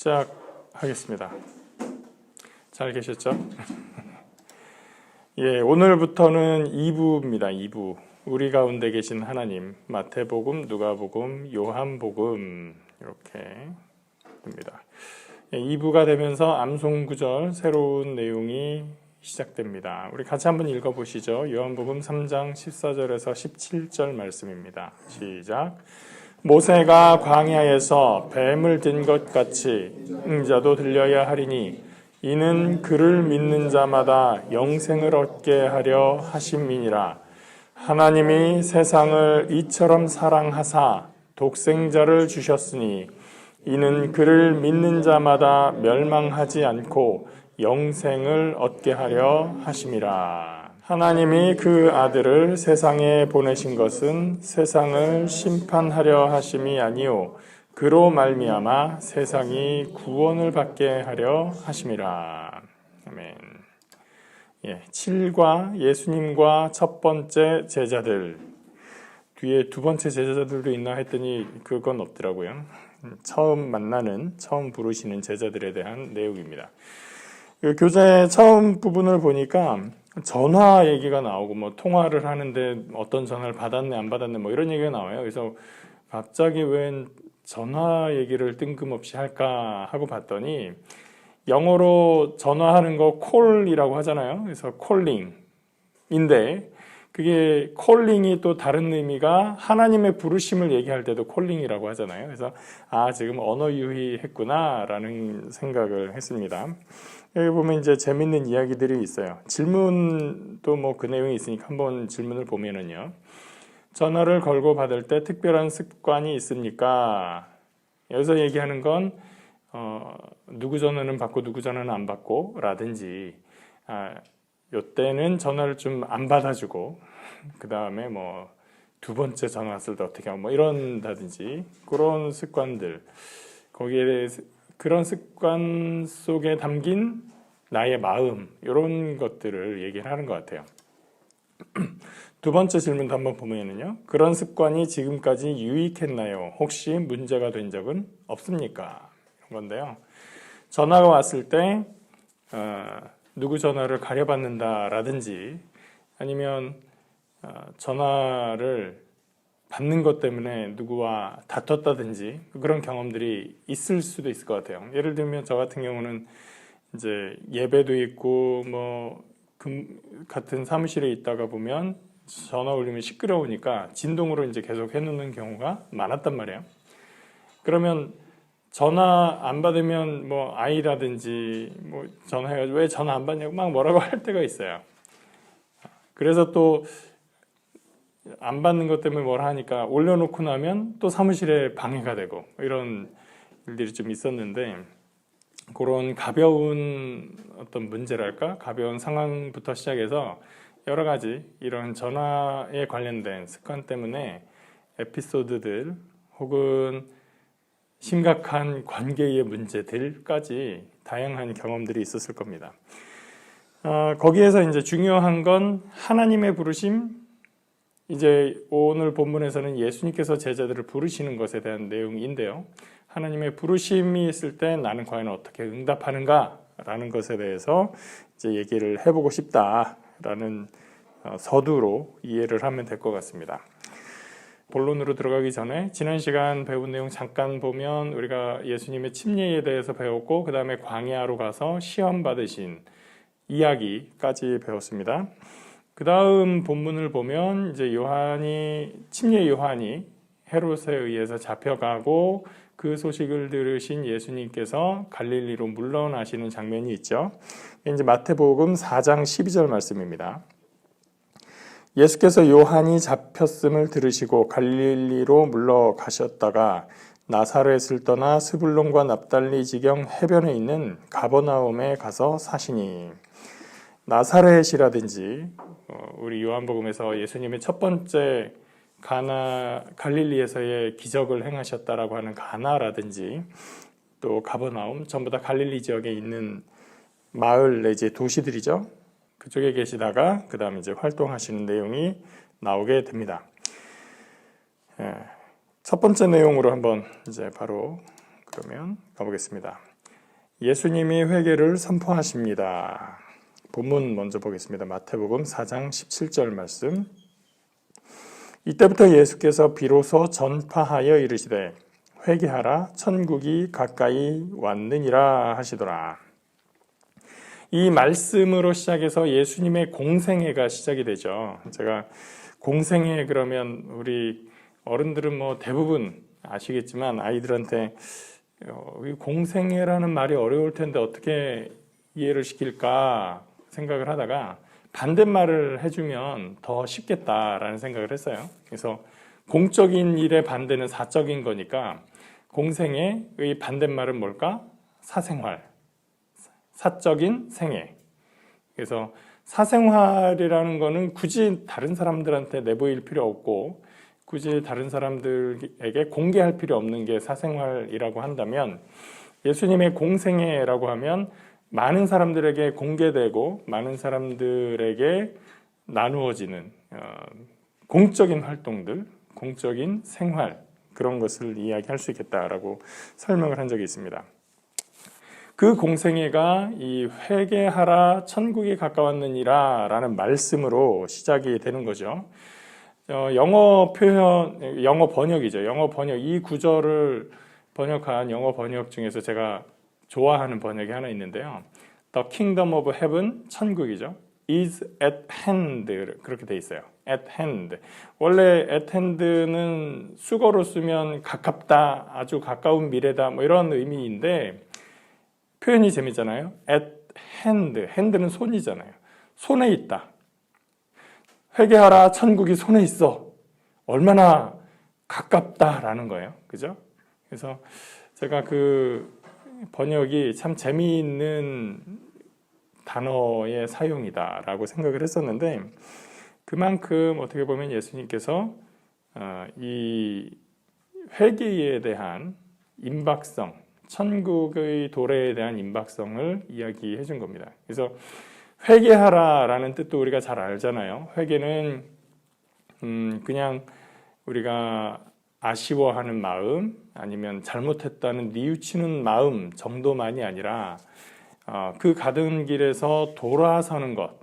시작하겠습니다. 잘 계셨죠? 예, 오늘부터는 2부입니다. 2부. 우리 가운데 계신 하나님, 마태복음, 누가복음, 요한복음 이렇게 됩니다. 예, 2부가 되면서 암송구절 새로운 내용이 시작됩니다. 우리 같이 한번 읽어보시죠. 요한복음 3장 14절에서 17절 말씀입니다. 시작. 모세가 광야에서 뱀을 든 것 같이 응자도 들려야 하리니 이는 그를 믿는 자마다 영생을 얻게 하려 하심이니라. 하나님이 세상을 이처럼 사랑하사 독생자를 주셨으니 이는 그를 믿는 자마다 멸망하지 않고 영생을 얻게 하려 하심이라. 하나님이 그 아들을 세상에 보내신 것은 세상을 심판하려 하심이 아니요 그로 말미암아 세상이 구원을 받게 하려 하심이라. 아멘. 예, 7과 예수님과 첫 번째 제자들. 뒤에 두 번째 제자들도 있나 했더니 그건 없더라고요. 처음 만나는, 처음 부르시는 제자들에 대한 내용입니다. 그 교재 처음 부분을 보니까 전화 얘기가 나오고 뭐 통화를 하는데 어떤 전화를 받았네 안 받았네 뭐 이런 얘기가 나와요. 그래서 갑자기 웬 전화 얘기를 뜬금없이 할까 하고 봤더니 영어로 전화하는 거 콜이라고 하잖아요. 그래서 콜링인데 그게 콜링이 또 다른 의미가 하나님의 부르심을 얘기할 때도 콜링이라고 하잖아요. 그래서 지금 언어 유희했구나라는 생각을 했습니다. 여기 보면 이제 재밌는 이야기들이 있어요. 질문도 뭐 그 내용이 있으니까 한번 질문을 보면은요. 전화를 걸고 받을 때 특별한 습관이 있습니까? 여기서 얘기하는 건 누구 전화는 받고 누구 전화는 안 받고 라든지 요때는 전화를 좀 안 받아주고 그 다음에 뭐 두 번째 전화 왔을 때 어떻게 하고 뭐 이런다든지 그런 습관들 거기에 대해서 그런 습관 속에 담긴 나의 마음 이런 것들을 얘기를 하는 것 같아요. 두 번째 질문도 한번 보면요. 그런 습관이 지금까지 유익했나요? 혹시 문제가 된 적은 없습니까? 이런 건데요. 전화가 왔을 때 누구 전화를 가려받는다라든지 아니면 전화를 받는 것 때문에 누구와 다퉜다든지 그런 경험들이 있을 수도 있을 것 같아요. 예를 들면 저 같은 경우는 이제 예배도 있고 뭐 같은 사무실에 있다가 보면 전화 울리면 시끄러우니까 진동으로 이제 계속 해놓는 경우가 많았단 말이에요. 그러면 전화 안 받으면 뭐 아이라든지 뭐 전화해가지고 왜 전화 안 받냐고 막 뭐라고 할 때가 있어요. 그래서 또 안 받는 것 때문에 뭘 하니까 올려놓고 나면 또 사무실에 방해가 되고 이런 일들이 좀 있었는데 그런 가벼운 어떤 문제랄까 가벼운 상황부터 시작해서 여러 가지 이런 전화에 관련된 습관 때문에 에피소드들 혹은 심각한 관계의 문제들까지 다양한 경험들이 있었을 겁니다. 거기에서 이제 중요한 건 하나님의 부르심, 이제 오늘 본문에서는 예수님께서 제자들을 부르시는 것에 대한 내용인데요. 하나님의 부르심이 있을 때 나는 과연 어떻게 응답하는가라는 것에 대해서 이제 얘기를 해보고 싶다라는 서두로 이해를 하면 될 것 같습니다. 본론으로 들어가기 전에 지난 시간 배운 내용 잠깐 보면 우리가 예수님의 침례에 대해서 배웠고 그 다음에 광야로 가서 시험 받으신 이야기까지 배웠습니다. 그 다음 본문을 보면 이제 침례 요한이 헤롯에 의해서 잡혀가고 그 소식을 들으신 예수님께서 갈릴리로 물러나시는 장면이 있죠. 이제 마태복음 4장 12절 말씀입니다. 예수께서 요한이 잡혔음을 들으시고 갈릴리로 물러가셨다가 나사렛을 떠나 스불론과 납달리 지경 해변에 있는 가버나움에 가서 사시니. 나사렛이라든지 우리 요한복음에서 예수님의 첫 번째 갈릴리에서의 기적을 행하셨다라고 하는 가나라든지 또 가버나움 전부 다 갈릴리 지역에 있는 마을 내지 도시들이죠. 그쪽에 계시다가 그 다음에 이제 활동하시는 내용이 나오게 됩니다. 첫 번째 내용으로 한번 이제 바로 그러면 가보겠습니다. 예수님이 회개를 선포하십니다. 본문 먼저 보겠습니다. 마태복음 4장 17절 말씀. 이때부터 예수께서 비로소 전파하여 이르시되 회개하라 천국이 가까이 왔느니라 하시더라. 이 말씀으로 시작해서 예수님의 공생애가 시작이 되죠. 제가 공생애 그러면 우리 어른들은 뭐 대부분 아시겠지만 아이들한테 공생애라는 말이 어려울 텐데 어떻게 이해를 시킬까 생각을 하다가 반대말을 해주면 더 쉽겠다라는 생각을 했어요. 그래서 공적인 일의 반대는 사적인 거니까 공생애의 반대말은 뭘까? 사생활, 사적인 생애. 그래서 사생활이라는 거는 굳이 다른 사람들한테 내보일 필요 없고 굳이 다른 사람들에게 공개할 필요 없는 게 사생활이라고 한다면 예수님의 공생애라고 하면 많은 사람들에게 공개되고 많은 사람들에게 나누어지는 공적인 활동들, 공적인 생활 그런 것을 이야기할 수 있겠다라고 설명을 한 적이 있습니다. 그 공생애가 이 회개하라 천국이 가까웠느니라 라는 말씀으로 시작이 되는 거죠. 영어 표현, 영어 번역이죠. 영어 번역, 이 구절을 번역한 영어 번역 중에서 제가 좋아하는 번역이 하나 있는데요. The kingdom of heaven, 천국이죠. is at hand, 그렇게 돼 있어요. at hand. 원래 at hand는 수거로 쓰면 가깝다, 아주 가까운 미래다, 뭐 이런 의미인데 표현이 재밌잖아요. at hand, hand는 손이잖아요. 손에 있다. 회개하라, 천국이 손에 있어. 얼마나 가깝다라는 거예요. 그죠? 그래서 제가 그 번역이 참 재미있는 단어의 사용이다라고 생각을 했었는데 그만큼 어떻게 보면 예수님께서 이 회개에 대한 임박성, 천국의 도래에 대한 임박성을 이야기해 준 겁니다. 그래서 회개하라라는 뜻도 우리가 잘 알잖아요. 회개는 그냥 우리가 아쉬워하는 마음 아니면 잘못했다는 뉘우치는 마음 정도만이 아니라 그 가던 길에서 돌아서는 것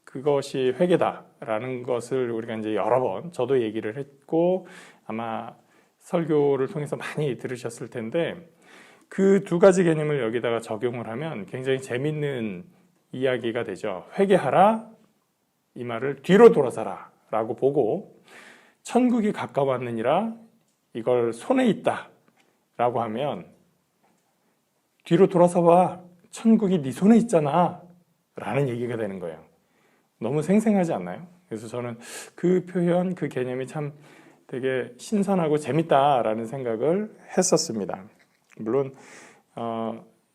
그것이 회개다라는 것을 우리가 이제 여러 번 저도 얘기를 했고 아마 설교를 통해서 많이 들으셨을 텐데 그 두 가지 개념을 여기다가 적용을 하면 굉장히 재밌는 이야기가 되죠. 회개하라 이 말을 뒤로 돌아서라 라고 보고 천국이 가까웠느니라 이걸 손에 있다 라고 하면 뒤로 돌아서 봐 천국이 네 손에 있잖아 라는 얘기가 되는 거예요. 너무 생생하지 않나요? 그래서 저는 그 표현 그 개념이 참 되게 신선하고 재밌다라는 생각을 했었습니다. 물론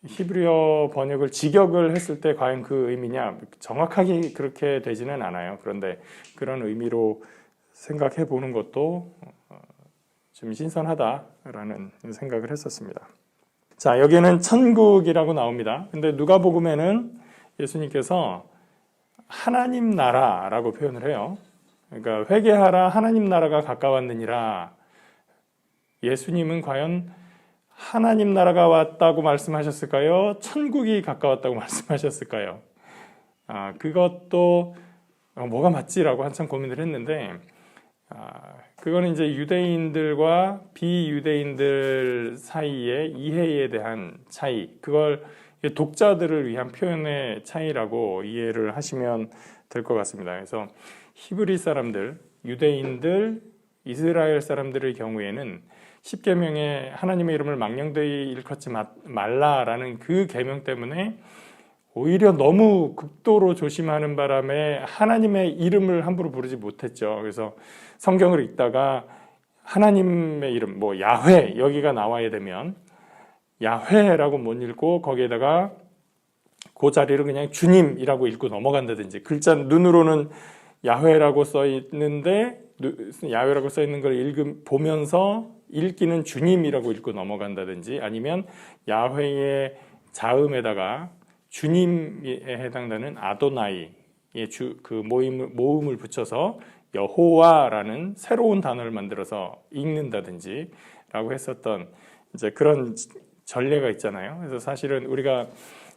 히브리어 번역을 직역을 했을 때 과연 그 의미냐 정확하게 그렇게 되지는 않아요. 그런데 그런 의미로 생각해 보는 것도 좀 신선하다라는 생각을 했었습니다. 자, 여기는 천국이라고 나옵니다. 근데 누가복음에는 예수님께서 하나님 나라라고 표현을 해요. 그러니까 회개하라 하나님 나라가 가까웠느니라. 예수님은 과연 하나님 나라가 왔다고 말씀하셨을까요? 천국이 가까웠다고 말씀하셨을까요? 그것도 뭐가 맞지라고 한참 고민을 했는데 그거는 이제 유대인들과 비유대인들 사이의 이해에 대한 차이, 그걸 독자들을 위한 표현의 차이라고 이해를 하시면 될 것 같습니다. 그래서 히브리 사람들, 유대인들, 이스라엘 사람들의 경우에는 10계명에 하나님의 이름을 망령되이 일컫지 말라라는 그 계명 때문에 오히려 너무 극도로 조심하는 바람에 하나님의 이름을 함부로 부르지 못했죠. 그래서 성경을 읽다가 하나님의 이름, 뭐 야훼 여기가 나와야 되면 야훼라고 못 읽고 거기에다가 그 자리를 그냥 주님이라고 읽고 넘어간다든지 글자 눈으로는 야훼라고 써 있는데 야훼라고 써 있는 걸 보면서 읽기는 주님이라고 읽고 넘어간다든지 아니면 야훼의 자음에다가 주님에 해당되는 아도나이의 그 모음을 붙여서 여호와라는 새로운 단어를 만들어서 읽는다든지 라고 했었던 이제 그런 전례가 있잖아요. 그래서 사실은 우리가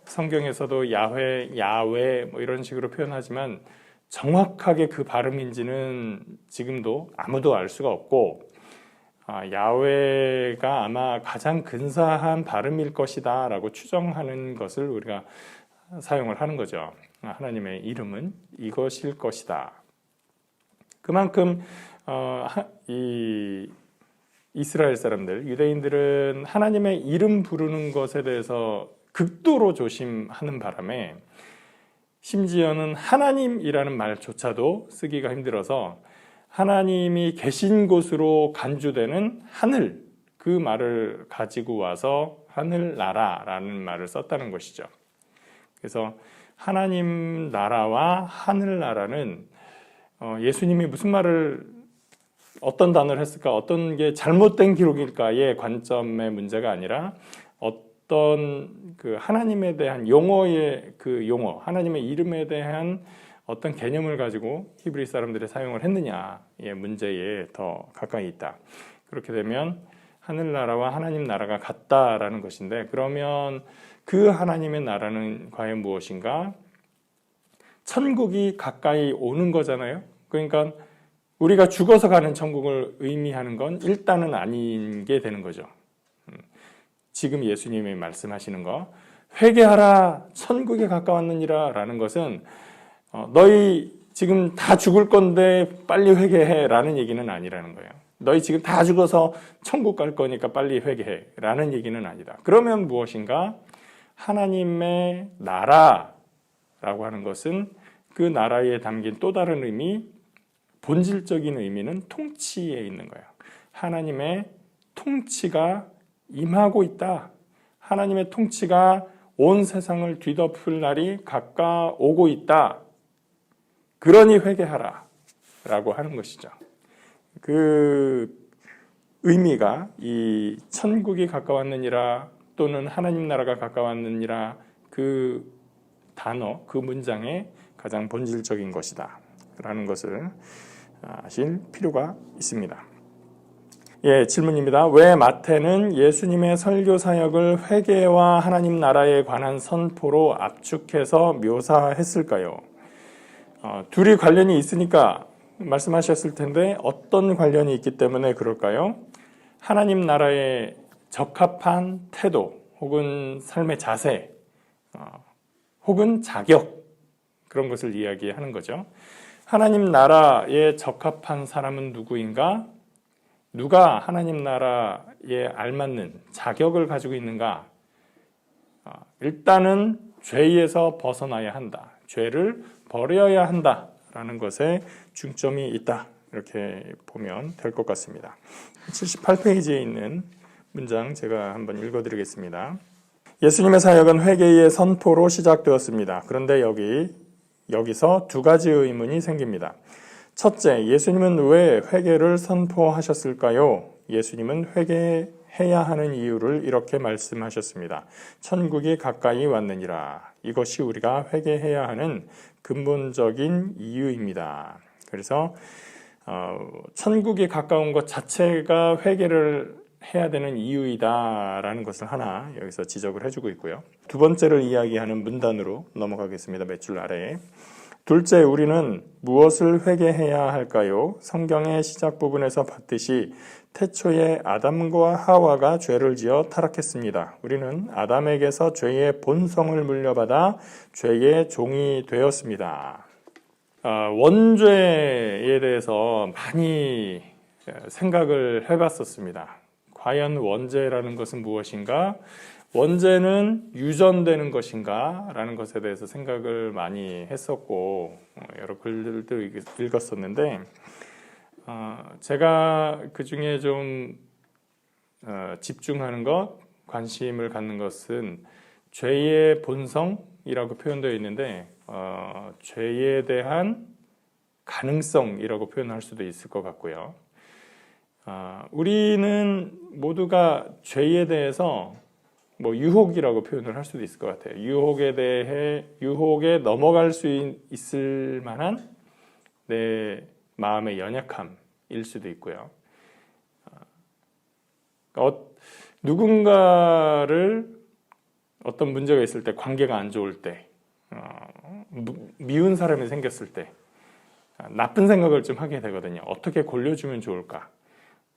성경에서도 야훼 뭐 이런 식으로 표현하지만 정확하게 그 발음인지는 지금도 아무도 알 수가 없고, 야훼가 아마 가장 근사한 발음일 것이다 라고 추정하는 것을 우리가 사용을 하는 거죠. 하나님의 이름은 이것일 것이다. 그만큼 이 이스라엘 사람들, 유대인들은 하나님의 이름 부르는 것에 대해서 극도로 조심하는 바람에 심지어는 하나님이라는 말조차도 쓰기가 힘들어서 하나님이 계신 곳으로 간주되는 하늘, 그 말을 가지고 와서 하늘나라라는 말을 썼다는 것이죠. 그래서 하나님 나라와 하늘나라는 예수님이 무슨 말을 어떤 단어를 했을까, 어떤 게 잘못된 기록일까의 관점의 문제가 아니라 어떤 그 하나님에 대한 용어의 그 용어, 하나님의 이름에 대한 어떤 개념을 가지고 히브리 사람들이 사용을 했느냐의 문제에 더 가까이 있다. 그렇게 되면 하늘나라와 하나님 나라가 같다라는 것인데, 그러면 그 하나님의 나라는 과연 무엇인가? 천국이 가까이 오는 거잖아요. 그러니까 우리가 죽어서 가는 천국을 의미하는 건 일단은 아닌 게 되는 거죠. 지금 예수님이 말씀하시는 거, 회개하라 천국에 가까웠느니라 라는 것은 너희 지금 다 죽을 건데 빨리 회개해 라는 얘기는 아니라는 거예요. 너희 지금 다 죽어서 천국 갈 거니까 빨리 회개해 라는 얘기는 아니다. 그러면 무엇인가? 하나님의 나라라고 하는 것은 그 나라에 담긴 또 다른 의미, 본질적인 의미는 통치에 있는 거예요. 하나님의 통치가 임하고 있다. 하나님의 통치가 온 세상을 뒤덮을 날이 가까오고 있다. 그러니 회개하라 라고 하는 것이죠. 그 의미가 이 천국이 가까웠느니라 또는 하나님 나라가 가까웠느니라 그 단어, 그 문장의 가장 본질적인 것이다 라는 것을 아실 필요가 있습니다. 예, 질문입니다. 왜 마태는 예수님의 설교 사역을 회개와 하나님 나라에 관한 선포로 압축해서 묘사했을까요? 둘이 관련이 있으니까 말씀하셨을 텐데 어떤 관련이 있기 때문에 그럴까요? 하나님 나라에 적합한 태도 혹은 삶의 자세 혹은 자격, 그런 것을 이야기하는 거죠. 하나님 나라에 적합한 사람은 누구인가? 누가 하나님 나라에 알맞는 자격을 가지고 있는가? 일단은 죄에서 벗어나야 한다. 죄를 버려야 한다라는 것에 중점이 있다. 이렇게 보면 될 것 같습니다. 78페이지에 있는 문장 제가 한번 읽어드리겠습니다. 예수님의 사역은 회개의 선포로 시작되었습니다. 그런데 여기서 두 가지 의문이 생깁니다. 첫째, 예수님은 왜 회개를 선포하셨을까요? 예수님은 회개해야 하는 이유를 이렇게 말씀하셨습니다. 천국이 가까이 왔느니라. 이것이 우리가 회개해야 하는 근본적인 이유입니다. 그래서 천국이 가까운 것 자체가 회개를 해야 되는 이유이다라는 것을 하나 여기서 지적을 해주고 있고요. 두 번째를 이야기하는 문단으로 넘어가겠습니다. 몇 줄 아래에. 둘째, 우리는 무엇을 회개해야 할까요? 성경의 시작 부분에서 봤듯이 태초에 아담과 하와가 죄를 지어 타락했습니다. 우리는 아담에게서 죄의 본성을 물려받아 죄의 종이 되었습니다. 원죄에 대해서 많이 생각을 해봤었습니다. 과연 원죄라는 것은 무엇인가? 원죄는 유전되는 것인가? 라는 것에 대해서 생각을 많이 했었고 여러 글들도 읽었었는데 제가 그 중에 좀 집중하는 것, 관심을 갖는 것은 죄의 본성이라고 표현되어 있는데 죄에 대한 가능성이라고 표현할 수도 있을 것 같고요. 우리는 모두가 죄에 대해서 유혹이라고 표현을 할 수도 있을 것 같아요. 유혹에 넘어갈 수 있을 만한 내 마음의 연약함일 수도 있고요. 누군가를 어떤 문제가 있을 때, 관계가 안 좋을 때, 미운 사람이 생겼을 때 나쁜 생각을 좀 하게 되거든요. 어떻게 골려주면 좋을까?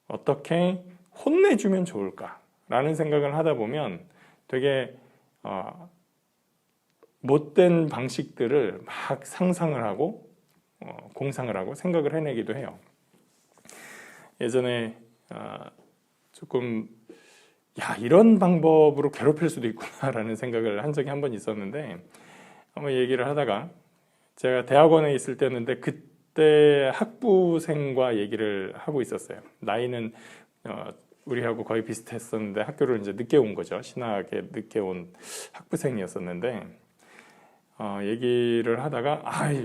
어떻게 혼내주면 좋을까? 라는 생각을 하다 보면 되게 못된 방식들을 막 상상을 하고 공상을 하고 생각을 해내기도 해요. 예전에 조금 이런 방법으로 괴롭힐 수도 있구나라는 생각을 한 적이 한 번 있었는데, 한번 얘기를 하다가 제가 대학원에 있을 때였는데 그때 학부생과 얘기를 하고 있었어요. 나이는 우리하고 거의 비슷했었는데 학교를 이제 늦게 온 거죠. 신학에 늦게 온 학부생이었었는데 얘기를 하다가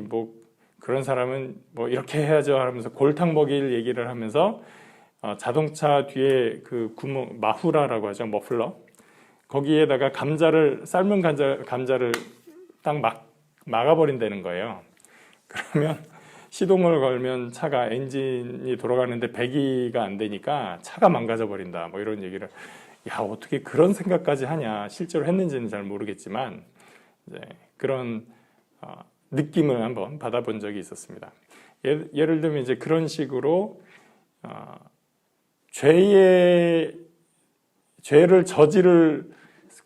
뭐 그런 사람은 뭐 이렇게 해야죠 하면서 골탕 먹일 얘기를 하면서 자동차 뒤에 그 구멍, 마후라라고 하죠, 머플러, 거기에다가 삶은 감자를 딱 막아버린다는 거예요. 그러면 시동을 걸면 차가 엔진이 돌아가는데 배기가 안 되니까 차가 망가져 버린다, 뭐 이런 얘기를. 어떻게 그런 생각까지 하냐. 실제로 했는지는 잘 모르겠지만 이제 그런 느낌을 한번 받아본 적이 있었습니다. 예를 들면 이제 그런 식으로 죄를 저지를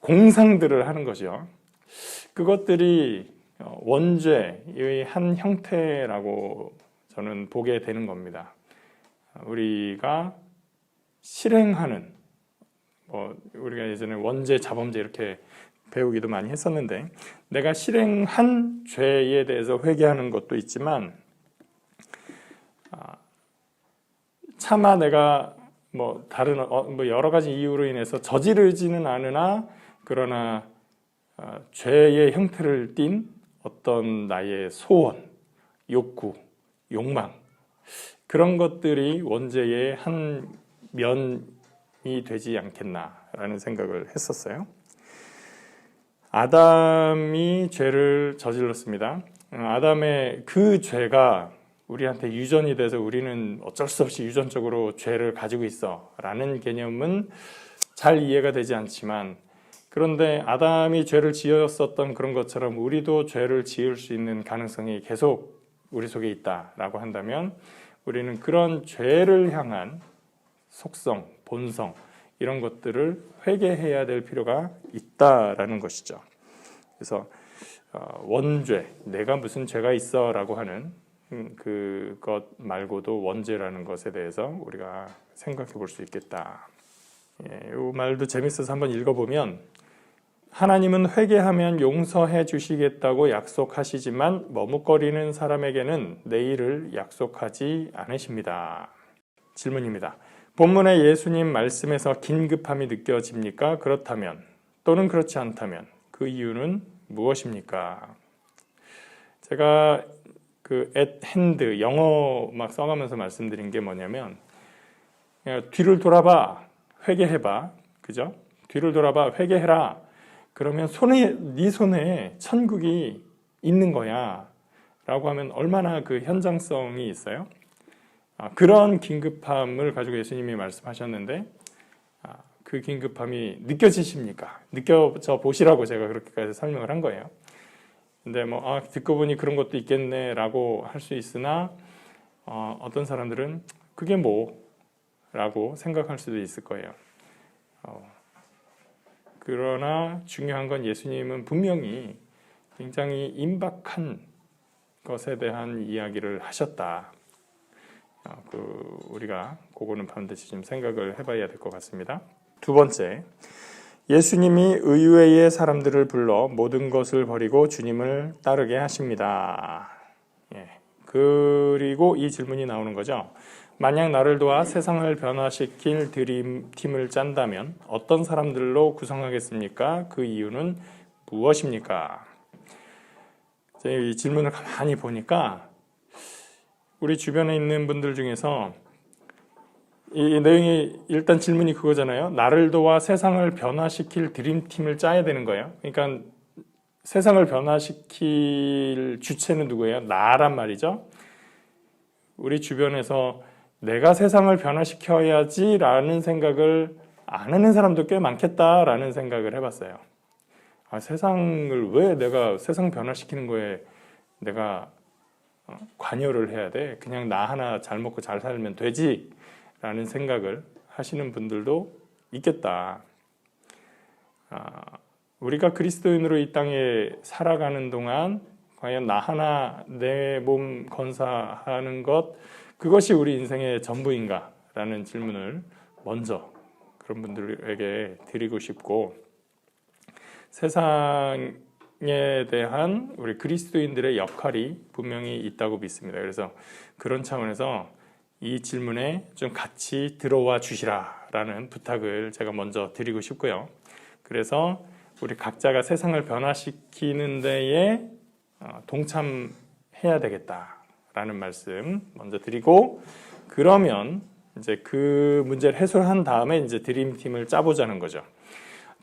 공상들을 하는 거죠. 그것들이 원죄의 한 형태라고 저는 보게 되는 겁니다. 우리가 실행하는, 우리가 예전에 원죄, 자범죄 이렇게 배우기도 많이 했었는데, 내가 실행한 죄에 대해서 회개하는 것도 있지만, 차마 내가 다른 여러 가지 이유로 인해서 저지르지는 않으나, 그러나 죄의 형태를 띤 어떤 나의 소원, 욕구, 욕망, 그런 것들이 원죄의 한 면이 되지 않겠나라는 생각을 했었어요. 아담이 죄를 저질렀습니다. 아담의 그 죄가 우리한테 유전이 돼서 우리는 어쩔 수 없이 유전적으로 죄를 가지고 있어 라는 개념은 잘 이해가 되지 않지만, 그런데 아담이 죄를 지었었던 그런 것처럼 우리도 죄를 지을 수 있는 가능성이 계속 우리 속에 있다라고 한다면, 우리는 그런 죄를 향한 속성, 본성, 이런 것들을 회개해야 될 필요가 있다라는 것이죠. 그래서 원죄, 내가 무슨 죄가 있어 라고 하는 그것 말고도 원죄라는 것에 대해서 우리가 생각해 볼 수 있겠다. 이 말도 재밌어서 한번 읽어보면, 하나님은 회개하면 용서해 주시겠다고 약속하시지만 머뭇거리는 사람에게는 내일을 약속하지 않으십니다. 질문입니다. 본문의 예수님 말씀에서 긴급함이 느껴집니까? 그렇다면, 또는 그렇지 않다면 그 이유는 무엇입니까? 제가 그 at hand 영어 막 써가면서 말씀드린 게 뭐냐면, 뒤를 돌아봐, 회개해봐, 그죠? 뒤를 돌아봐, 회개해라. 그러면 네 손에 천국이 있는 거야 라고 하면 얼마나 그 현장성이 있어요? 그런 긴급함을 가지고 예수님이 말씀하셨는데, 그 긴급함이 느껴지십니까? 느껴져 보시라고 제가 그렇게까지 설명을 한 거예요. 근데 듣고 보니 그런 것도 있겠네 라고 할 수 있으나, 어떤 사람들은 그게 라고 생각할 수도 있을 거예요. 그러나 중요한 건 예수님은 분명히 굉장히 임박한 것에 대한 이야기를 하셨다. 우리가 그거는 반드시 좀 생각을 해봐야 될 것 같습니다. 두 번째, 예수님이 의외의 사람들을 불러 모든 것을 버리고 주님을 따르게 하십니다. 그리고 이 질문이 나오는 거죠. 만약 나를 도와 세상을 변화시킬 드림팀을 짠다면 어떤 사람들로 구성하겠습니까? 그 이유는 무엇입니까? 이 질문을 가만히 보니까 우리 주변에 있는 분들 중에서 이 내용이, 일단 질문이 그거잖아요. 나를 도와 세상을 변화시킬 드림팀을 짜야 되는 거예요. 그러니까 세상을 변화시킬 주체는 누구예요? 나란 말이죠. 우리 주변에서 내가 세상을 변화시켜야지 라는 생각을 안 하는 사람도 꽤 많겠다라는 생각을 해봤어요. 세상을 왜 내가 세상 변화시키는 거에 내가 관여를 해야 돼? 그냥 나 하나 잘 먹고 잘 살면 되지? 라는 생각을 하시는 분들도 있겠다. 우리가 그리스도인으로 이 땅에 살아가는 동안 과연 나 하나 내 몸 건사하는 것, 그것이 우리 인생의 전부인가? 라는 질문을 먼저 그런 분들에게 드리고 싶고, 세상에 대한 우리 그리스도인들의 역할이 분명히 있다고 믿습니다. 그래서 그런 차원에서 이 질문에 좀 같이 들어와 주시라 라는 부탁을 제가 먼저 드리고 싶고요. 그래서 우리 각자가 세상을 변화시키는 데에 동참해야 되겠다라는 말씀 먼저 드리고, 그러면 이제 그 문제를 해소한 다음에 이제 드림팀을 짜보자는 거죠.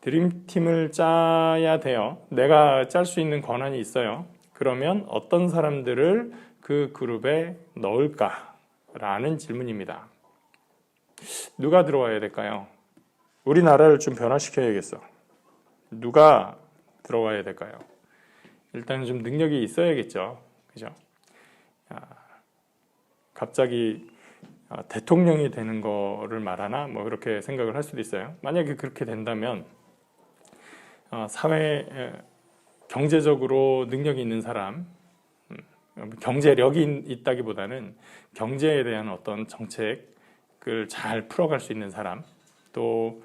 드림팀을 짜야 돼요. 내가 짤 수 있는 권한이 있어요. 그러면 어떤 사람들을 그 그룹에 넣을까라는 질문입니다. 누가 들어와야 될까요? 우리나라를 좀 변화시켜야겠어. 누가 들어와야 될까요? 일단 좀 능력이 있어야겠죠. 그죠? 갑자기 대통령이 되는 거를 말하나? 뭐 그렇게 생각을 할 수도 있어요. 만약에 그렇게 된다면 사회 경제적으로 능력이 있는 사람, 경제력이 있다기보다는 경제에 대한 어떤 정책을 잘 풀어갈 수 있는 사람, 또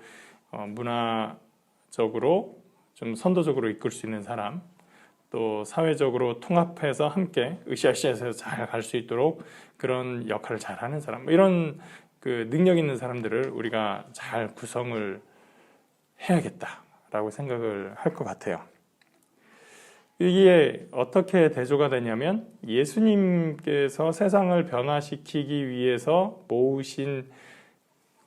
문화적으로 좀 선도적으로 이끌 수 있는 사람, 또 사회적으로 통합해서 함께 으쌰으쌰해서 잘 갈 수 있도록 그런 역할을 잘 하는 사람, 이런 그 능력 있는 사람들을 우리가 잘 구성을 해야겠다라고 생각을 할 것 같아요. 이게 어떻게 대조가 되냐면, 예수님께서 세상을 변화시키기 위해서 모으신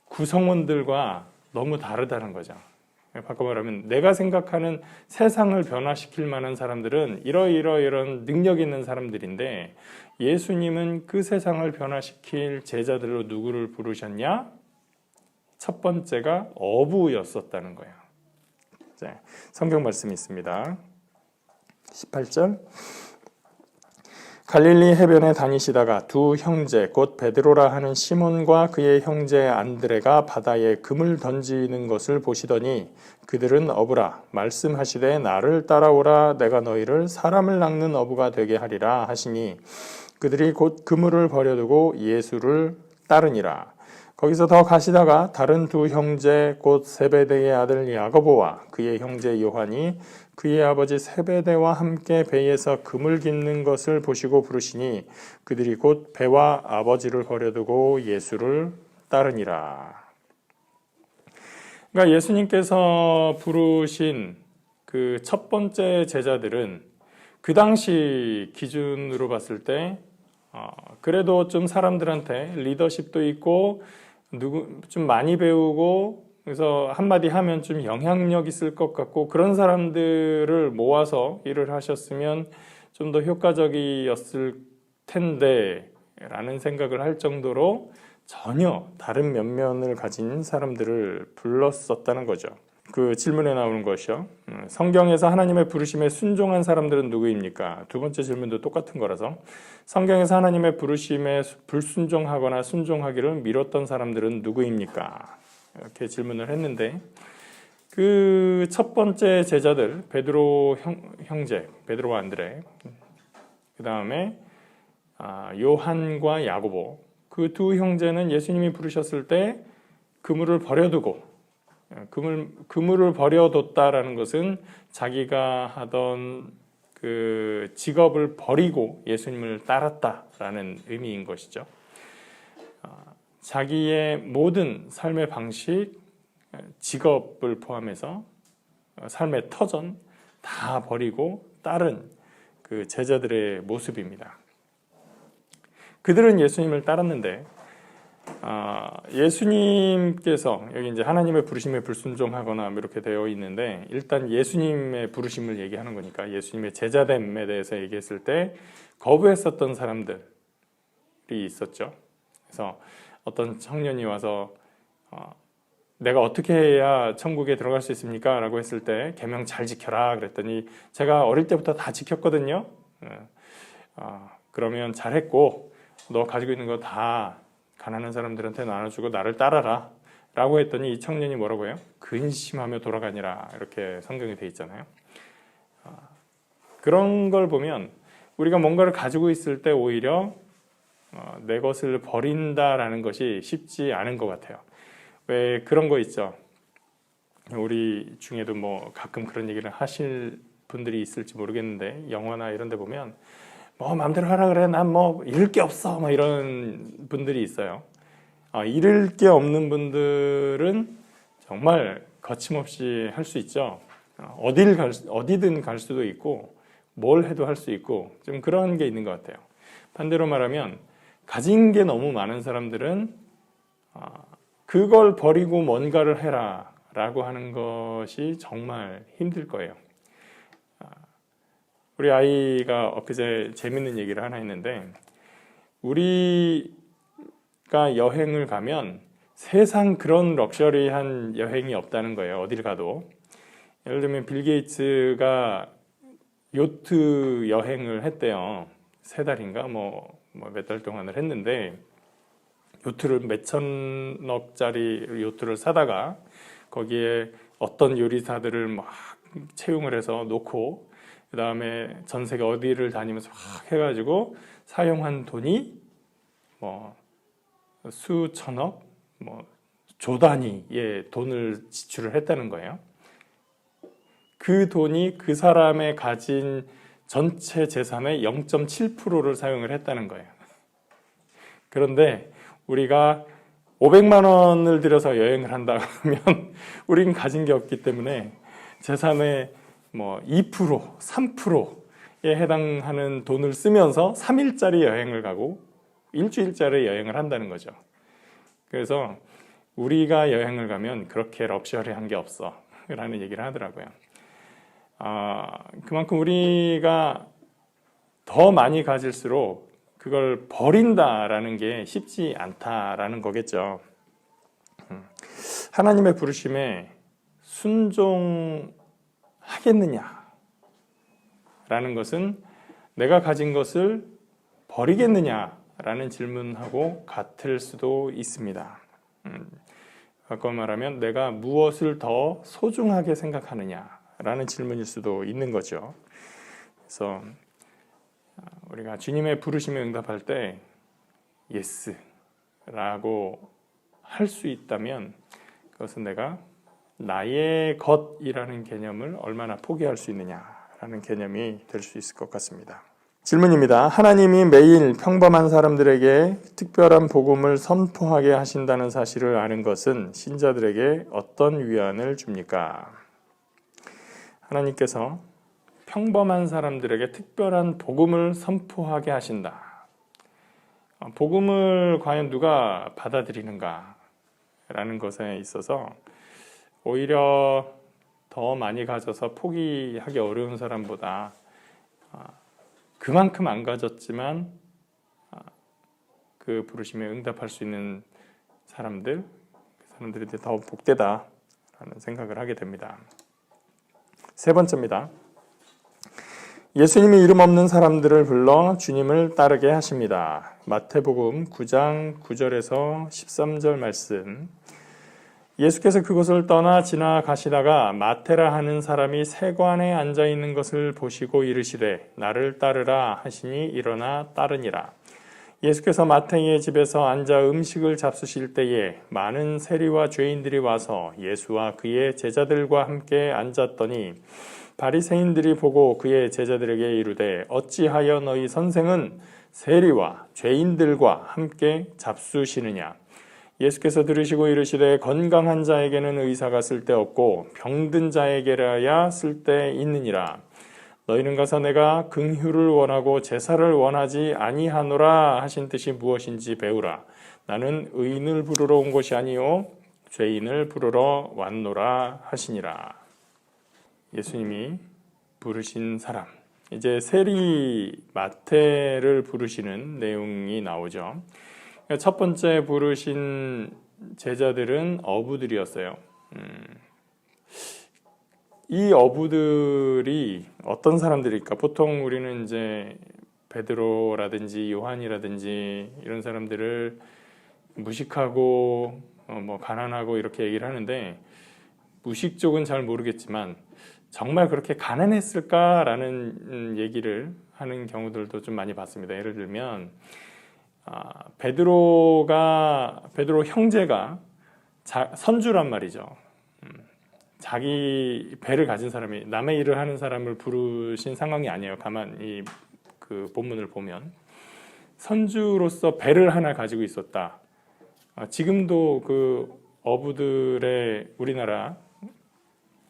구성원들과 너무 다르다는 거죠. 바꿔 말하면 내가 생각하는 세상을 변화시킬 만한 사람들은 이런 능력 있는 사람들인데, 예수님은 그 세상을 변화시킬 제자들로 누구를 부르셨냐? 첫 번째가 어부였었다는 거예요. 자, 성경 말씀이 있습니다. 18절, 갈릴리 해변에 다니시다가 두 형제 곧 베드로라 하는 시몬과 그의 형제 안드레가 바다에 금을 던지는 것을 보시더니 그들은 어부라 말씀하시되 나를 따라오라 내가 너희를 사람을 낚는 어부가 되게 하리라 하시니 그들이 곧 그물을 버려두고 예수를 따르니라. 거기서 더 가시다가 다른 두 형제 곧 세베대의 아들 야고보와 그의 형제 요한이 그의 아버지 세베대와 함께 배에서 금을 깁는 것을 보시고 부르시니 그들이 곧 배와 아버지를 버려두고 예수를 따르니라. 그러니까 예수님께서 부르신 그 첫 번째 제자들은 그 당시 기준으로 봤을 때 그래도 좀 사람들한테 리더십도 있고 좀 많이 배우고, 그래서 한마디 하면 좀 영향력 있을 것 같고, 그런 사람들을 모아서 일을 하셨으면 좀 더 효과적이었을 텐데 라는 생각을 할 정도로 전혀 다른 면면을 가진 사람들을 불렀었다는 거죠. 그 질문에 나오는 것이요, 성경에서 하나님의 부르심에 순종한 사람들은 누구입니까? 두 번째 질문도 똑같은 거라서, 성경에서 하나님의 부르심에 불순종하거나 순종하기를 미뤘던 사람들은 누구입니까? 이렇게 질문을 했는데, 그 첫 번째 제자들 베드로 형제, 베드로와 안드레, 그 다음에 요한과 야고보, 그 두 형제는 예수님이 부르셨을 때 그물을 버려두고, 그물을 버려뒀다라는 것은 자기가 하던 그 직업을 버리고 예수님을 따랐다라는 의미인 것이죠. 자기의 모든 삶의 방식, 직업을 포함해서 삶의 터전 다 버리고 따른 그 제자들의 모습입니다. 그들은 예수님을 따랐는데, 예수님께서 여기 이제 하나님의 부르심에 불순종하거나 이렇게 되어 있는데, 일단 예수님의 부르심을 얘기하는 거니까 예수님의 제자됨에 대해서 얘기했을 때 거부했었던 사람들이 있었죠. 그래서 어떤 청년이 와서 내가 어떻게 해야 천국에 들어갈 수 있습니까? 라고 했을 때 계명 잘 지켜라 그랬더니 제가 어릴 때부터 다 지켰거든요. 그러면 잘했고 너 가지고 있는 거 다 가난한 사람들한테 나눠주고 나를 따라라 라고 했더니 이 청년이 뭐라고 해요? 근심하며 돌아가니라 이렇게 성경에 돼 있잖아요. 그런 걸 보면 우리가 뭔가를 가지고 있을 때 오히려 내 것을 버린다라는 것이 쉽지 않은 것 같아요. 왜 그런 거 있죠. 우리 중에도 뭐 가끔 그런 얘기를 하실 분들이 있을지 모르겠는데 영화나 이런 데 보면 뭐 마음대로 하라 그래 난 뭐 잃을 게 없어 뭐 이런 분들이 있어요. 잃을 게 없는 분들은 정말 거침없이 할 수 있죠. 어디든 갈 수도 있고 뭘 해도 할 수 있고 좀 그런 게 있는 것 같아요. 반대로 말하면 가진 게 너무 많은 사람들은 그걸 버리고 뭔가를 해라 라고 하는 것이 정말 힘들 거예요. 우리 아이가 엊그제 재밌는 얘기를 하나 했는데 우리가 여행을 가면 세상 그런 럭셔리한 여행이 없다는 거예요. 어디를 가도. 예를 들면 빌 게이츠가 요트 여행을 했대요. 3달인가 몇 달 동안을 했는데 요트를 몇천억짜리 요트를 사다가 거기에 어떤 요리사들을 막 채용을 해서 놓고 그 다음에 전 세계 어디를 다니면서 막 해가지고 사용한 돈이 수천억, 조 단위의 돈을 지출을 했다는 거예요. 그 돈이 그 사람의 가진 전체 재산의 0.7%를 사용을 했다는 거예요. 그런데 우리가 500만 원을 들여서 여행을 한다 그러면 우리는 가진 게 없기 때문에 재산의 2%, 3%에 해당하는 돈을 쓰면서 3일짜리 여행을 가고 일주일짜리 여행을 한다는 거죠. 그래서 우리가 여행을 가면 그렇게 럭셔리한 게 없어 라는 얘기를 하더라고요. 그만큼 우리가 더 많이 가질수록 그걸 버린다라는 게 쉽지 않다라는 거겠죠. 하나님의 부르심에 순종하겠느냐 라는 것은 내가 가진 것을 버리겠느냐라는 질문하고 같을 수도 있습니다. 바꿔 말하면 내가 무엇을 더 소중하게 생각하느냐라는 질문일 수도 있는 거죠. 그래서 우리가 주님의 부르심에 응답할 때 예스라고 할 수 있다면 그것은 내가 나의 것이라는 개념을 얼마나 포기할 수 있느냐라는 개념이 될 수 있을 것 같습니다. 질문입니다. 하나님이 매일 평범한 사람들에게 특별한 복음을 선포하게 하신다는 사실을 아는 것은 신자들에게 어떤 위안을 줍니까? 하나님께서 평범한 사람들에게 특별한 복음을 선포하게 하신다. 복음을 과연 누가 받아들이는가? 라는 것에 있어서 오히려 더 많이 가져서 포기하기 어려운 사람보다 그만큼 안 가졌지만 그 부르심에 응답할 수 있는 사람들이 더 복되다라는 생각을 하게 됩니다. 3번째입니다. 예수님이 이름 없는 사람들을 불러 주님을 따르게 하십니다. 마태복음 9장 9절에서 13절 말씀. 예수께서 그곳을 떠나 지나가시다가 마테라 하는 사람이 세관에 앉아 있는 것을 보시고 이르시되 나를 따르라 하시니 일어나 따르니라. 예수께서 마태의 집에서 앉아 음식을 잡수실 때에 많은 세리와 죄인들이 와서 예수와 그의 제자들과 함께 앉았더니 바리새인들이 보고 그의 제자들에게 이르되 어찌하여 너희 선생은 세리와 죄인들과 함께 잡수시느냐. 예수께서 들으시고 이르시되 건강한 자에게는 의사가 쓸데없고 병든 자에게라야 쓸데있느니라. 너희는 가서 내가 긍휼을 원하고 제사를 원하지 아니하노라 하신 뜻이 무엇인지 배우라. 나는 의인을 부르러 온 것이 아니요 죄인을 부르러 왔노라 하시니라. 예수님이 부르신 사람, 이제 세리 마태를 부르시는 내용이 나오죠. 첫 번째 부르신 제자들은 어부들이었어요. 이 어부들이 어떤 사람들일까? 보통 우리는 이제 베드로라든지 요한이라든지 이런 사람들을 무식하고 뭐 가난하고 이렇게 얘기를 하는데, 무식 쪽은 잘 모르겠지만 정말 그렇게 가난했을까라는 얘기를 하는 경우들도 좀 많이 봤습니다. 예를 들면 베드로 형제가 선주란 말이죠. 자기 배를 가진 사람이 남의 일을 하는 사람을 부르신 상황이 아니에요. 가만히 그 본문을 보면 선주로서 배를 하나 가지고 있었다. 지금도 그 어부들의, 우리나라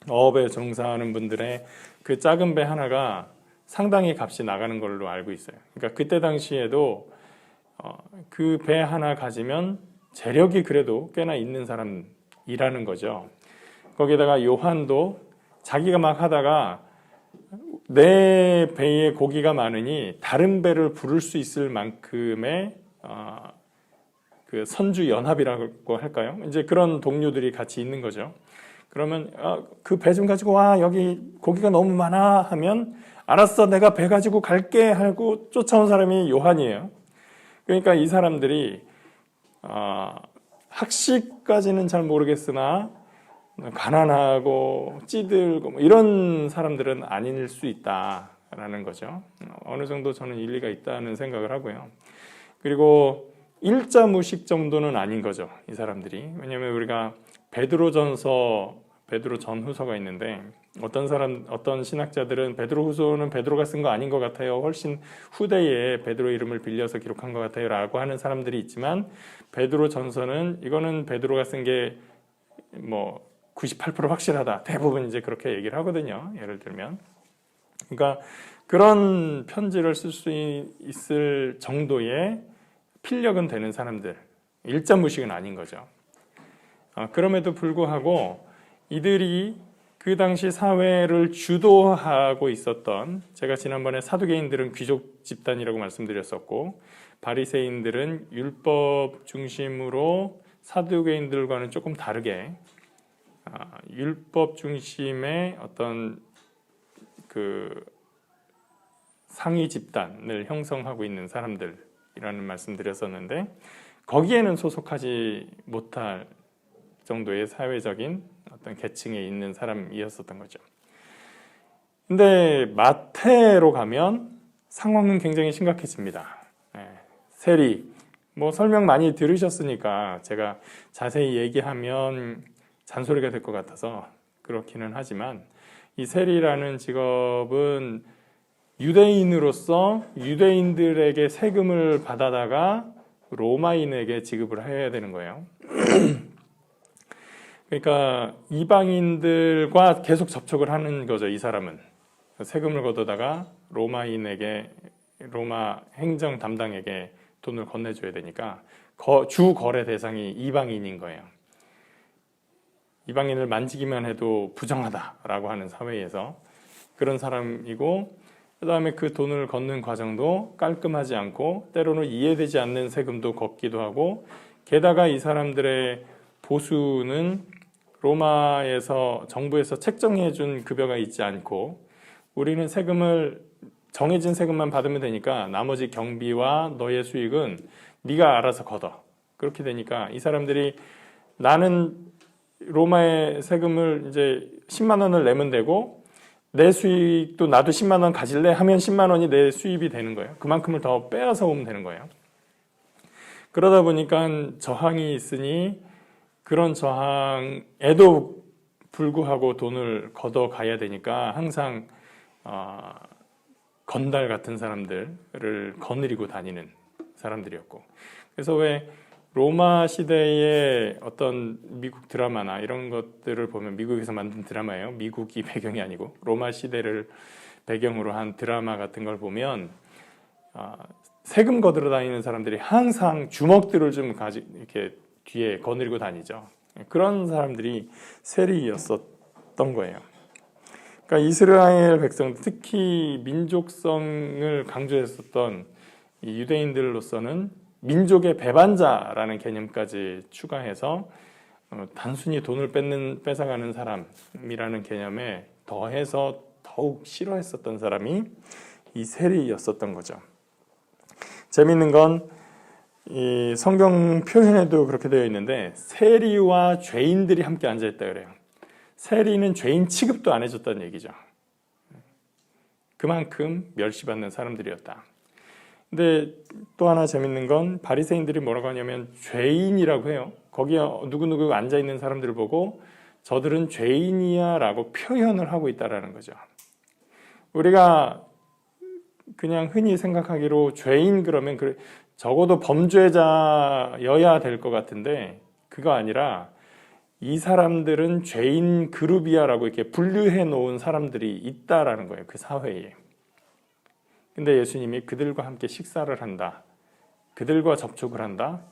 어업에 종사하는 분들의 그 작은 배 하나가 상당히 값이 나가는 걸로 알고 있어요. 그러니까 그때 당시에도 그 배 하나 가지면 재력이 그래도 꽤나 있는 사람이라는 거죠. 거기다가 요한도 자기가 막 하다가 내 배에 고기가 많으니 다른 배를 부를 수 있을 만큼의 그 선주 연합이라고 할까요? 이제 그런 동료들이 같이 있는 거죠. 그러면 그 배 좀 가지고 와, 여기 고기가 너무 많아 하면 알았어, 내가 배 가지고 갈게 하고 쫓아온 사람이 요한이에요. 그러니까 이 사람들이 학식까지는 잘 모르겠으나 가난하고 찌들고 뭐 이런 사람들은 아닐 수 있다라는 거죠. 어느 정도 저는 일리가 있다는 생각을 하고요. 그리고 일자 무식 정도는 아닌 거죠, 이 사람들이. 왜냐하면 우리가 베드로 전후서가 있는데 어떤 신학자들은 베드로 후서는 베드로가 쓴 거 아닌 것 같아요, 훨씬 후대에 베드로 이름을 빌려서 기록한 것 같아요 라고 하는 사람들이 있지만, 베드로 전서는 이거는 베드로가 쓴 게 뭐 98% 확실하다, 대부분 이제 그렇게 얘기를 하거든요. 예를 들면, 그러니까 그런 편지를 쓸 수 있을 정도의 필력은 되는 사람들, 일자무식은 아닌 거죠. 그럼에도 불구하고 이들이 그 당시 사회를 주도하고 있었던, 제가 지난번에 사두개인들은 귀족 집단이라고 말씀드렸었고, 바리새인들은 율법 중심으로 사두개인들과는 조금 다르게 율법 중심의 어떤 그 상위 집단을 형성하고 있는 사람들이라는 말씀드렸었는데, 거기에는 소속하지 못할 정도의 사회적인 어떤 계층에 있는 사람이었었던 거죠. 근데 마태로 가면 상황은 굉장히 심각해집니다. 세리, 뭐 설명 많이 들으셨으니까 제가 자세히 얘기하면 잔소리가 될 것 같아서 그렇기는 하지만, 이 세리라는 직업은 유대인으로서 유대인들에게 세금을 받아다가 로마인에게 지급을 해야 되는 거예요. 그러니까 이방인들과 계속 접촉을 하는 거죠, 이 사람은. 세금을 걷어다가 로마인에게, 로마 행정 담당에게 돈을 건네줘야 되니까 주 거래 대상이 이방인인 거예요. 이방인을 만지기만 해도 부정하다라고 하는 사회에서 그런 사람이고, 그 다음에 그 돈을 걷는 과정도 깔끔하지 않고 때로는 이해되지 않는 세금도 걷기도 하고, 게다가 이 사람들의 보수는 로마에서 정부에서 책정해준 급여가 있지 않고, 우리는 정해진 세금만 받으면 되니까 나머지 경비와 너의 수익은 네가 알아서 걷어. 그렇게 되니까 이 사람들이, 나는 로마의 세금을 이제 10만 원을 내면 되고 내 수익도 나도 10만 원 가질래 하면 10만 원이 내 수입이 되는 거예요. 그만큼을 더 빼앗아 오면 되는 거예요. 그러다 보니까 저항이 있으니 그런 저항에도 불구하고 돈을 걷어가야 되니까 항상 건달 같은 사람들을 거느리고 다니는 사람들이었고, 그래서 왜 로마 시대의 어떤 미국 드라마나 이런 것들을 보면, 미국에서 만든 드라마예요. 미국이 배경이 아니고 로마 시대를 배경으로 한 드라마 같은 걸 보면 세금 거들어 다니는 사람들이 항상 주먹들을 좀 이렇게 뒤에 거느리고 다니죠. 그런 사람들이 세리였었던 거예요. 그러니까 이스라엘 백성, 특히 민족성을 강조했었던 이 유대인들로서는 민족의 배반자라는 개념까지 추가해서 단순히 돈을 뺏어가는 사람이라는 개념에 더해서 더욱 싫어했었던 사람이 이 세리였었던 거죠. 재미있는 건 이 성경 표현에도 그렇게 되어 있는데 세리와 죄인들이 함께 앉아있다 그래요. 세리는 죄인 취급도 안 해줬다는 얘기죠. 그만큼 멸시받는 사람들이었다. 근데 또 하나 재밌는 건 바리새인들이 뭐라고 하냐면 죄인이라고 해요. 거기에 누구누구 앉아있는 사람들을 보고 저들은 죄인이야 라고 표현을 하고 있다는 거죠. 우리가 그냥 흔히 생각하기로 죄인 그러면 적어도 범죄자여야 될 것 같은데 그거 아니라 이 사람들은 죄인 그룹이야 라고 이렇게 분류해 놓은 사람들이 있다라는 거예요. 그 사회에. 근데 예수님이 그들과 함께 식사를 한다. 그들과 접촉을 한다.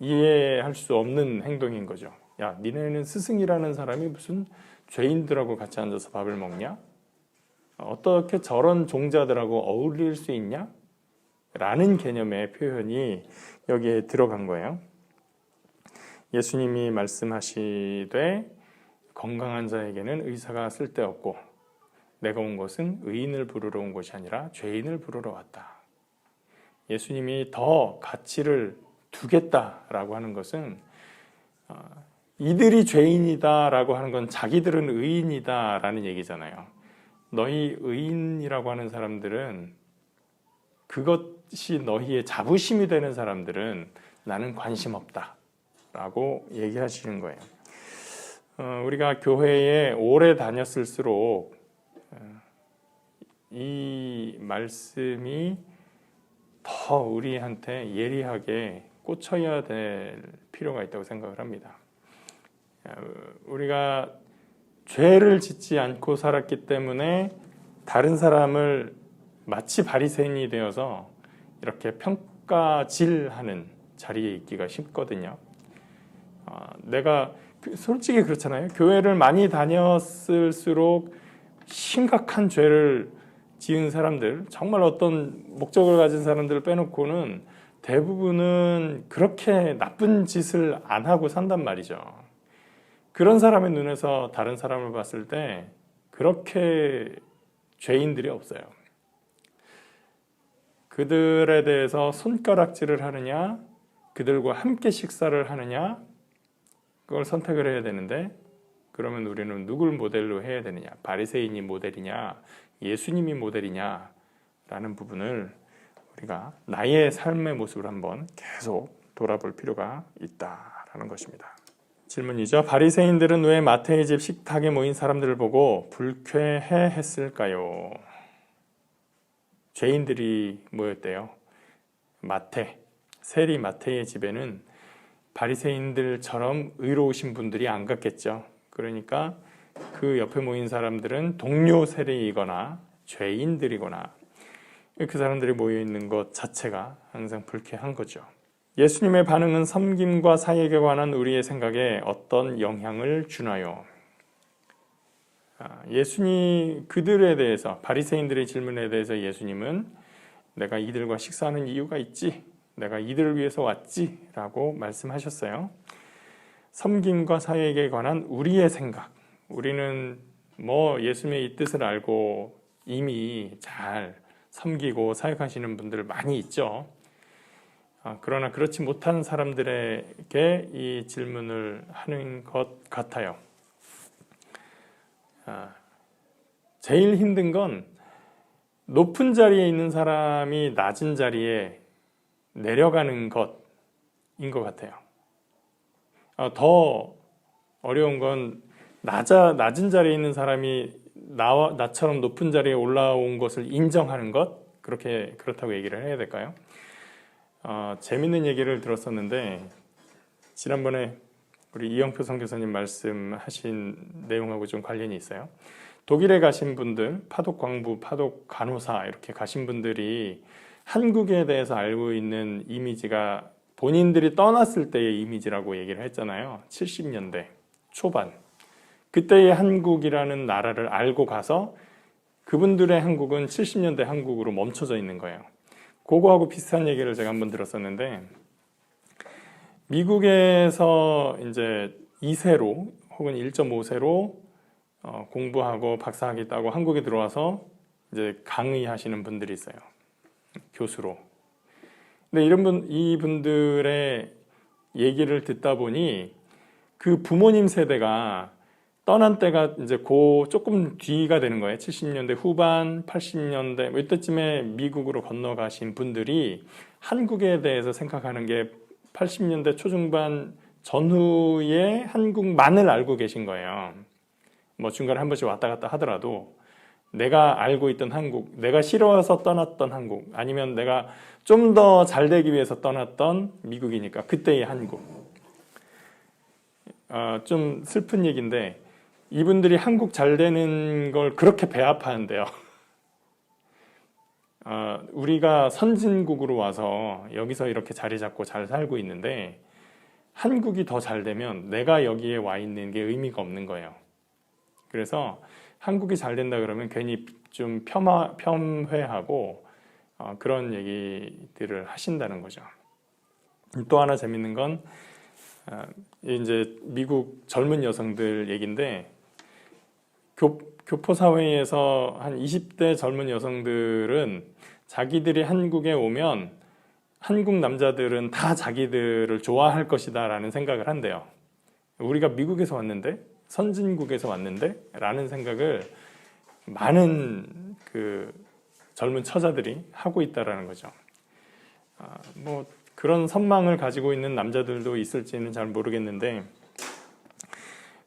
이해할 수 없는 행동인 거죠. 야, 니네는 스승이라는 사람이 무슨 죄인들하고 같이 앉아서 밥을 먹냐? 어떻게 저런 종자들하고 어울릴 수 있냐? 라는 개념의 표현이 여기에 들어간 거예요. 예수님이 말씀하시되 건강한 자에게는 의사가 쓸데없고 내가 온 것은 의인을 부르러 온 것이 아니라 죄인을 부르러 왔다. 예수님이 더 가치를 두겠다라고 하는 것은 이들이 죄인이다라고 하는 건 자기들은 의인이다라는 얘기잖아요. 너희 의인이라고 하는 사람들은 그것이 너희의 자부심이 되는 사람들은 나는 관심 없다 라고 얘기하시는 거예요. 우리가 교회에 오래 다녔을수록 이 말씀이 더 우리한테 예리하게 꽂혀야 될 필요가 있다고 생각을 합니다. 우리가 죄를 짓지 않고 살았기 때문에 다른 사람을 마치 바리새인이 되어서 이렇게 평가질하는 자리에 있기가 쉽거든요. 내가 솔직히 그렇잖아요. 교회를 많이 다녔을수록 심각한 죄를 지은 사람들, 정말 어떤 목적을 가진 사람들을 빼놓고는 대부분은 그렇게 나쁜 짓을 안 하고 산단 말이죠. 그런 사람의 눈에서 다른 사람을 봤을 때 그렇게 죄인들이 없어요. 그들에 대해서 손가락질을 하느냐, 그들과 함께 식사를 하느냐, 그걸 선택을 해야 되는데 그러면 우리는 누굴 모델로 해야 되느냐? 바리새인이 모델이냐? 예수님이 모델이냐? 라는 부분을 우리가 나의 삶의 모습을 한번 계속 돌아볼 필요가 있다라는 것입니다. 질문이죠. 바리새인들은 왜 마태의 집 식탁에 모인 사람들을 보고 불쾌해 했을까요? 죄인들이 모였대요. 세리 마태의 집에는 바리새인들처럼 의로우신 분들이 안 갔겠죠. 그러니까 그 옆에 모인 사람들은 동료 세리이거나 죄인들이거나 그 사람들이 모여 있는 것 자체가 항상 불쾌한 거죠. 예수님의 반응은 섬김과 사역에 관한 우리의 생각에 어떤 영향을 주나요? 예수님 그들에 대해서 바리새인들의 질문에 대해서 예수님은 내가 이들과 식사하는 이유가 있지, 내가 이들을 위해서 왔지 라고 말씀하셨어요. 섬김과 사역에 관한 우리의 생각, 우리는 예수님의 이 뜻을 알고 이미 잘 섬기고 사역하시는 분들 많이 있죠. 그러나 그렇지 못한 사람들에게 이 질문을 하는 것 같아요. 제일 힘든 건 높은 자리에 있는 사람이 낮은 자리에 내려가는 것인 것 같아요. 더 어려운 건 낮은 자리에 있는 사람이 나처럼 높은 자리에 올라온 것을 인정하는 것, 그렇다고 얘기를 해야 될까요? 재밌는 얘기를 들었었는데 지난번에 우리 이영표 선교사님 말씀하신 내용하고 좀 관련이 있어요. 독일에 가신 분들, 파독 광부, 파독 간호사 이렇게 가신 분들이 한국에 대해서 알고 있는 이미지가 본인들이 떠났을 때의 이미지라고 얘기를 했잖아요. 70년대 초반. 그때의 한국이라는 나라를 알고 가서 그분들의 한국은 70년대 한국으로 멈춰져 있는 거예요. 그거하고 비슷한 얘기를 제가 한번 들었었는데, 미국에서 이제 2세로 혹은 1.5세로 공부하고 박사학위 따고 한국에 들어와서 이제 강의하시는 분들이 있어요. 교수로. 근데 이분들의 얘기를 듣다 보니 그 부모님 세대가 떠난 때가 이제 조금 뒤가 되는 거예요. 70년대 후반, 80년대 뭐 이때쯤에 미국으로 건너가신 분들이 한국에 대해서 생각하는 게 80년대 초중반 전후에 한국만을 알고 계신 거예요. 뭐 중간에 한 번씩 왔다 갔다 하더라도 내가 알고 있던 한국, 내가 싫어서 떠났던 한국, 아니면 내가 좀 더 잘 되기 위해서 떠났던 미국이니까 그때의 한국. 좀 슬픈 얘기인데 이분들이 한국 잘 되는 걸 그렇게 배아파한대요. 우리가 선진국으로 와서 여기서 이렇게 자리 잡고 잘 살고 있는데 한국이 더 잘 되면 내가 여기에 와 있는 게 의미가 없는 거예요. 그래서 한국이 잘 된다 그러면 괜히 좀 폄훼하고 그런 얘기들을 하신다는 거죠. 또 하나 재밌는 건 이제 미국 젊은 여성들 얘기인데 교포 사회에서 한 20대 젊은 여성들은 자기들이 한국에 오면 한국 남자들은 다 자기들을 좋아할 것이다 라는 생각을 한대요. 우리가 미국에서 왔는데, 선진국에서 왔는데 라는 생각을 많은 그 젊은 처자들이 하고 있다라는 거죠. 뭐 그런 선망을 가지고 있는 남자들도 있을지는 잘 모르겠는데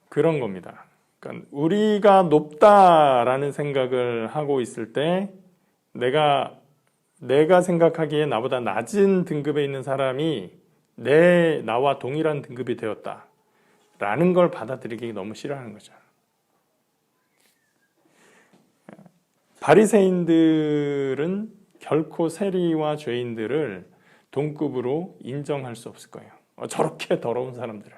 그런 겁니다. 그러니까 우리가 높다라는 생각을 하고 있을 때 내가 생각하기에 나보다 낮은 등급에 있는 사람이 나와 동일한 등급이 되었다라는 걸 받아들이기 너무 싫어하는 거죠. 바리새인들은 결코 세리와 죄인들을 동급으로 인정할 수 없을 거예요. 저렇게 더러운 사람들을,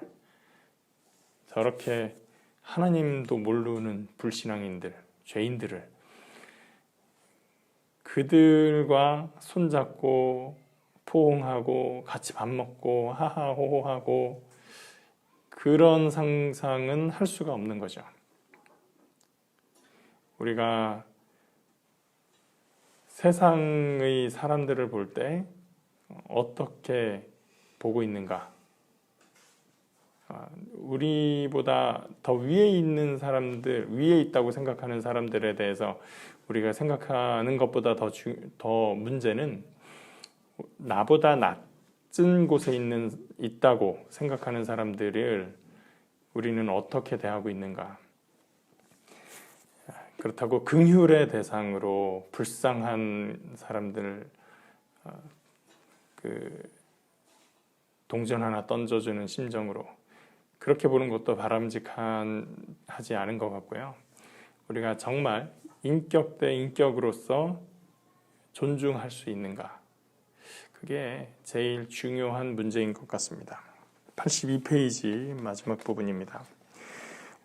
저렇게 하나님도 모르는 불신앙인들, 죄인들을 그들과 손잡고 포옹하고 같이 밥 먹고 하하호호하고 그런 상상은 할 수가 없는 거죠. 우리가 세상의 사람들을 볼 때 어떻게 보고 있는가? 우리보다 더 위에 있는 사람들, 위에 있다고 생각하는 사람들에 대해서 우리가 생각하는 것보다 더 문제는 나보다 낮은 곳에 있다고 생각하는 사람들을 우리는 어떻게 대하고 있는가? 그렇다고 긍휼의 대상으로 불쌍한 사람들 동전 하나 던져주는 심정으로 그렇게 보는 것도 바람직하지 않은 것 같고요. 우리가 정말 인격 대 인격으로서 존중할 수 있는가? 그게 제일 중요한 문제인 것 같습니다. 82페이지 마지막 부분입니다.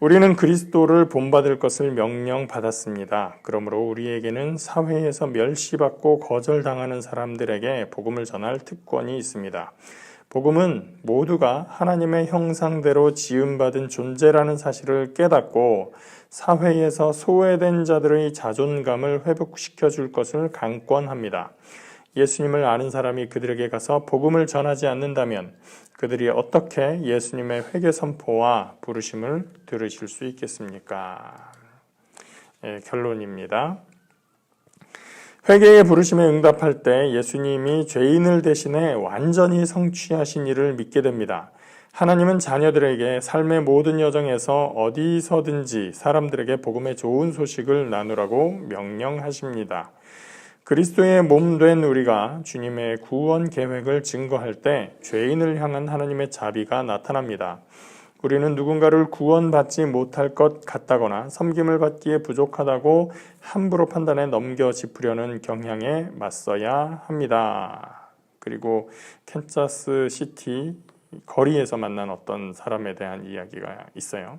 우리는 그리스도를 본받을 것을 명령받았습니다. 그러므로 우리에게는 사회에서 멸시받고 거절당하는 사람들에게 복음을 전할 특권이 있습니다. 복음은 모두가 하나님의 형상대로 지음받은 존재라는 사실을 깨닫고 사회에서 소외된 자들의 자존감을 회복시켜 줄 것을 강권합니다. 예수님을 아는 사람이 그들에게 가서 복음을 전하지 않는다면 그들이 어떻게 예수님의 회개 선포와 부르심을 들으실 수 있겠습니까? 결론입니다. 회개의 부르심에 응답할 때 예수님이 죄인을 대신해 완전히 성취하신 일을 믿게 됩니다. 하나님은 자녀들에게 삶의 모든 여정에서 어디서든지 사람들에게 복음의 좋은 소식을 나누라고 명령하십니다. 그리스도의 몸 된 우리가 주님의 구원 계획을 증거할 때 죄인을 향한 하나님의 자비가 나타납니다. 우리는 누군가를 구원받지 못할 것 같다거나 섬김을 받기에 부족하다고 함부로 판단해 넘겨짚으려는 경향에 맞서야 합니다. 그리고 캔자스 시티 거리에서 만난 어떤 사람에 대한 이야기가 있어요.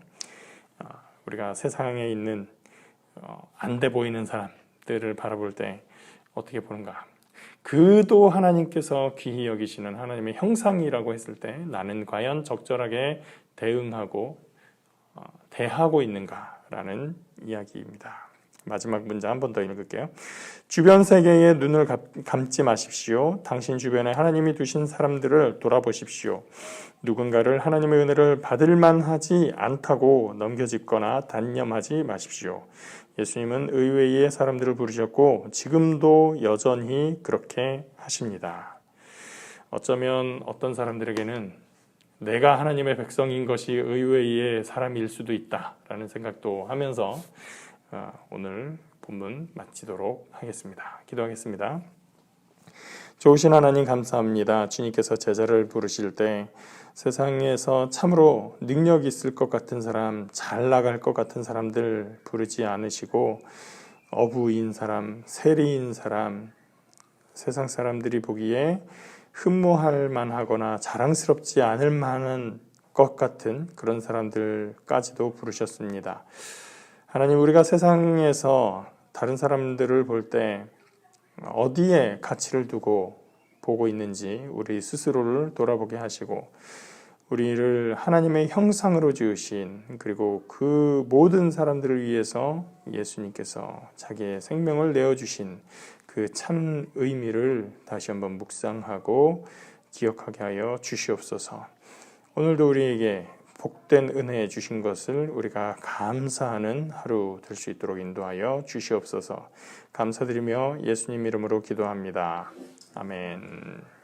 우리가 세상에 있는 안 돼 보이는 사람들을 바라볼 때 어떻게 보는가? 그도 하나님께서 귀히 여기시는 하나님의 형상이라고 했을 때 나는 과연 적절하게 대응하고 대하고 있는가라는 이야기입니다. 마지막 문장 한 번 더 읽을게요. 주변 세계에 눈을 감지 마십시오. 당신 주변에 하나님이 두신 사람들을 돌아보십시오. 누군가를 하나님의 은혜를 받을 만하지 않다고 넘겨짚거나 단념하지 마십시오. 예수님은 의외의 사람들을 부르셨고 지금도 여전히 그렇게 하십니다. 어쩌면 어떤 사람들에게는 내가 하나님의 백성인 것이 의외의 사람일 수도 있다라는 생각도 하면서 오늘 본문 마치도록 하겠습니다. 기도하겠습니다. 좋으신 하나님 감사합니다. 주님께서 제자를 부르실 때 세상에서 참으로 능력 있을 것 같은 사람, 잘 나갈 것 같은 사람들 부르지 않으시고 어부인 사람, 세리인 사람, 세상 사람들이 보기에 흠모할 만하거나 자랑스럽지 않을 만한 것 같은 그런 사람들까지도 부르셨습니다. 하나님, 우리가 세상에서 다른 사람들을 볼 때 어디에 가치를 두고 보고 있는지 우리 스스로를 돌아보게 하시고 우리를 하나님의 형상으로 지으신 그리고 그 모든 사람들을 위해서 예수님께서 자기의 생명을 내어주신 그 참 의미를 다시 한번 묵상하고 기억하게 하여 주시옵소서. 오늘도 우리에게 복된 은혜 주신 것을 우리가 감사하는 하루 될 수 있도록 인도하여 주시옵소서. 감사드리며 예수님 이름으로 기도합니다. 아멘.